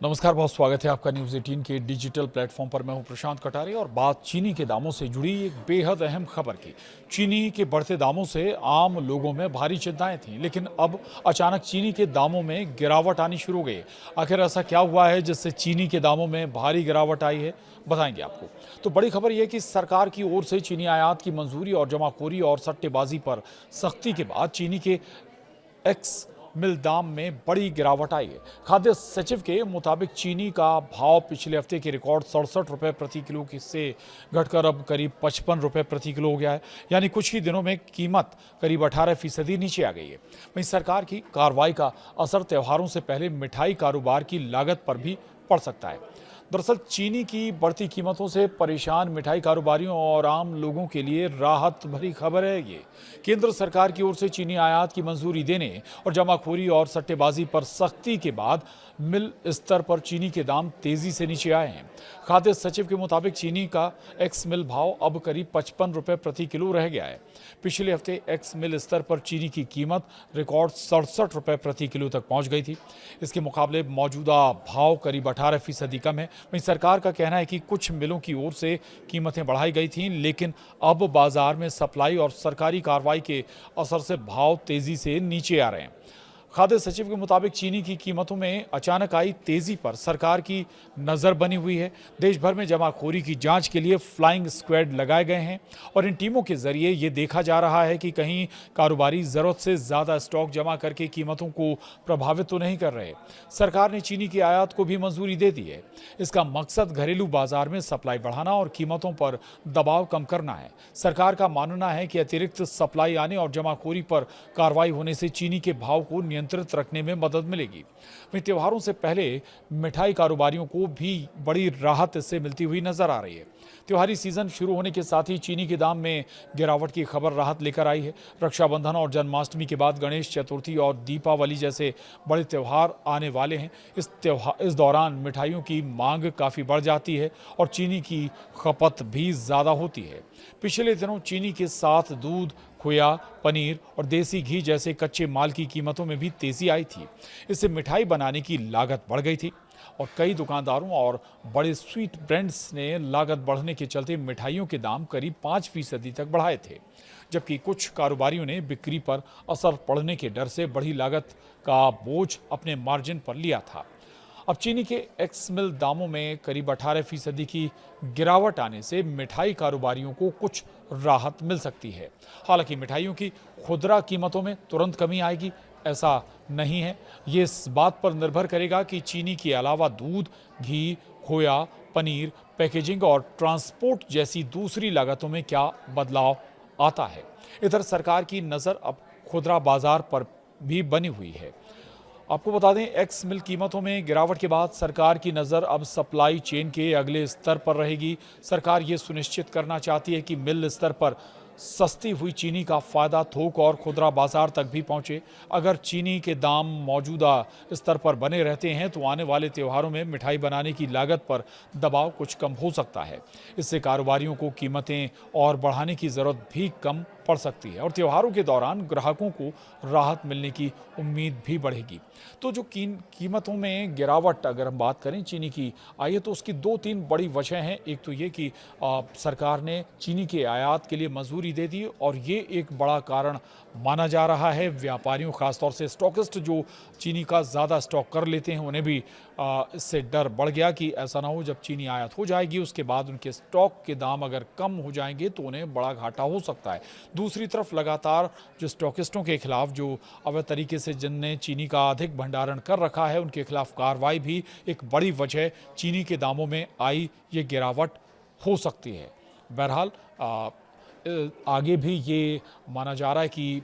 नमस्कार, बहुत स्वागत है आपका न्यूज़ 18 के डिजिटल प्लेटफॉर्म पर। मैं हूं प्रशांत कटारिया और बात चीनी के दामों से जुड़ी एक बेहद अहम खबर की। चीनी के बढ़ते दामों से आम लोगों में भारी चिंताएं थीं, लेकिन अब अचानक चीनी के दामों में गिरावट आनी शुरू हो गई है। आखिर ऐसा क्या हुआ है जिससे चीनी के दामों में भारी गिरावट आई है, बताएंगे आपको। तो बड़ी खबर यह कि सरकार की ओर से चीनी आयात की मंजूरी और जमाखोरी और सट्टेबाजी पर सख्ती के बाद चीनी के एक्स मिल दाम में बड़ी गिरावट आई है। खाद्य सचिव के मुताबिक चीनी का भाव पिछले हफ्ते के रिकॉर्ड 67 रुपये प्रति किलो से घटकर अब करीब 55 रुपये प्रति किलो हो गया है। यानी कुछ ही दिनों में कीमत करीब 18% नीचे आ गई है। वहीं सरकार की कार्रवाई का असर त्योहारों से पहले मिठाई कारोबार की लागत पर भी पड़ सकता है। दरअसल चीनी की बढ़ती कीमतों से परेशान मिठाई कारोबारियों और आम लोगों के लिए राहत भरी खबर है ये। केंद्र सरकार की ओर से चीनी आयात की मंजूरी देने और जमाखोरी और सट्टेबाजी पर सख्ती के बाद मिल स्तर पर चीनी के दाम तेजी से नीचे आए हैं। खाद्य सचिव के मुताबिक चीनी का एक्स मिल भाव अब करीब 55 रुपये प्रति किलो रह गया है। पिछले हफ्ते एक्स मिल स्तर पर चीनी की कीमत रिकॉर्ड 67 रुपये प्रति किलो तक पहुंच गई थी। इसके मुकाबले मौजूदा भाव करीब 18% कम है। वहीं सरकार का कहना है कि कुछ मिलों की ओर से कीमतें बढ़ाई गई थीं, लेकिन अब बाजार में सप्लाई और सरकारी कार्रवाई के असर से भाव तेजी से नीचे आ रहे हैं। खाद्य सचिव के मुताबिक चीनी की कीमतों में अचानक आई तेजी पर सरकार की नज़र बनी हुई है। देश भर में जमाखोरी की जांच के लिए फ्लाइंग स्क्वाड लगाए गए हैं और इन टीमों के जरिए ये देखा जा रहा है कि कहीं कारोबारी ज़रूरत से ज़्यादा स्टॉक जमा करके कीमतों को प्रभावित तो नहीं कर रहे। सरकार ने चीनी की आयात को भी मंजूरी दे दी है। इसका मकसद घरेलू बाजार में सप्लाई बढ़ाना और कीमतों पर दबाव कम करना है। सरकार का मानना है कि अतिरिक्त सप्लाई आने और जमाखोरी पर कार्रवाई होने से चीनी के भाव को नियंत्रित रखने में मदद मिलेगी। वहीं त्योहारों से पहले मिठाई कारोबारियों को भी बड़ी राहत इससे मिलती हुई नजर आ रही है। त्योहारी सीजन शुरू होने के साथ ही चीनी के दाम में गिरावट की खबर राहत लेकर आई है। रक्षाबंधन और जन्माष्टमी के बाद गणेश चतुर्थी और दीपावली जैसे बड़े त्यौहार आने वाले हैं। इस दौरान मिठाइयों की मांग काफ़ी बढ़ जाती है और चीनी की खपत भी ज़्यादा होती है। पिछले दिनों चीनी के साथ दूध, खोया, पनीर और देसी घी जैसे कच्चे माल की कीमतों में भी तेजी आई थी। इससे मिठाई बनाने की लागत बढ़ गई थी और कई दुकानदारों और बड़े स्वीट ब्रांड्स ने लागत बढ़ने के चलते मिठाइयों के दाम करीब 5% तक बढ़ाए थे, जबकि कुछ कारोबारियों ने बिक्री पर असर पड़ने के डर से बढ़ी लागत का बोझ अपने मार्जिन पर लिया था। अब चीनी के एक्स मिल दामों में करीब 18% की गिरावट आने से मिठाई कारोबारियों को कुछ राहत मिल सकती है। हालांकि मिठाइयों की खुदरा कीमतों में तुरंत कमी आएगी, ऐसा नहीं है। ये इस बात पर निर्भर करेगा कि चीनी के अलावा दूध, घी, खोया, पनीर, पैकेजिंग और ट्रांसपोर्ट जैसी दूसरी लागतों में क्या बदलाव आता है। इधर सरकार की नज़र अब खुदरा बाजार पर भी बनी हुई है। आपको बता दें, एक्स मिल कीमतों में गिरावट के बाद सरकार की नज़र अब सप्लाई चेन के अगले स्तर पर रहेगी। सरकार ये सुनिश्चित करना चाहती है कि मिल स्तर पर सस्ती हुई चीनी का फ़ायदा थोक और खुदरा बाजार तक भी पहुंचे। अगर चीनी के दाम मौजूदा स्तर पर बने रहते हैं तो आने वाले त्योहारों में मिठाई बनाने की लागत पर दबाव कुछ कम हो सकता है। इससे कारोबारियों को कीमतें और बढ़ाने की ज़रूरत भी कम पड़ सकती है और त्योहारों के दौरान ग्राहकों को राहत मिलने की उम्मीद भी बढ़ेगी। तो जो कीमतों में गिरावट अगर हम बात करें चीनी की आई है, तो उसकी 2-3 बड़ी वजह हैं। एक तो ये कि सरकार ने चीनी के आयात के लिए मंजूरी दे दी और ये एक बड़ा कारण माना जा रहा है। व्यापारियों, खासतौर से स्टॉकिस्ट जो चीनी का ज़्यादा स्टॉक कर लेते हैं, उन्हें भी इससे डर बढ़ गया कि ऐसा ना हो जब चीनी आयात हो जाएगी उसके बाद उनके स्टॉक के दाम अगर कम हो जाएंगे तो उन्हें बड़ा घाटा हो सकता है। दूसरी तरफ लगातार जो स्टॉकिस्टों के खिलाफ जो अवैध तरीके से जिनने चीनी का अधिक भंडारण कर रखा है, उनके खिलाफ कार्रवाई भी एक बड़ी वजह चीनी के दामों में आई ये गिरावट हो सकती है। बहरहाल आगे भी ये माना जा रहा है कि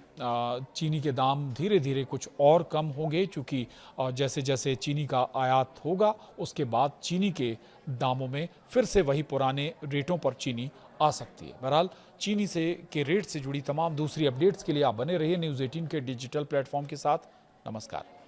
चीनी के दाम धीरे धीरे कुछ और कम होंगे, चूँकि जैसे जैसे चीनी का आयात होगा उसके बाद चीनी के दामों में फिर से वही पुराने रेटों पर चीनी आ सकती है। बहरहाल चीनी के रेट से जुड़ी तमाम दूसरी अपडेट्स के लिए आप बने रहिए न्यूज़ 18 के डिजिटल प्लेटफॉर्म के साथ। नमस्कार।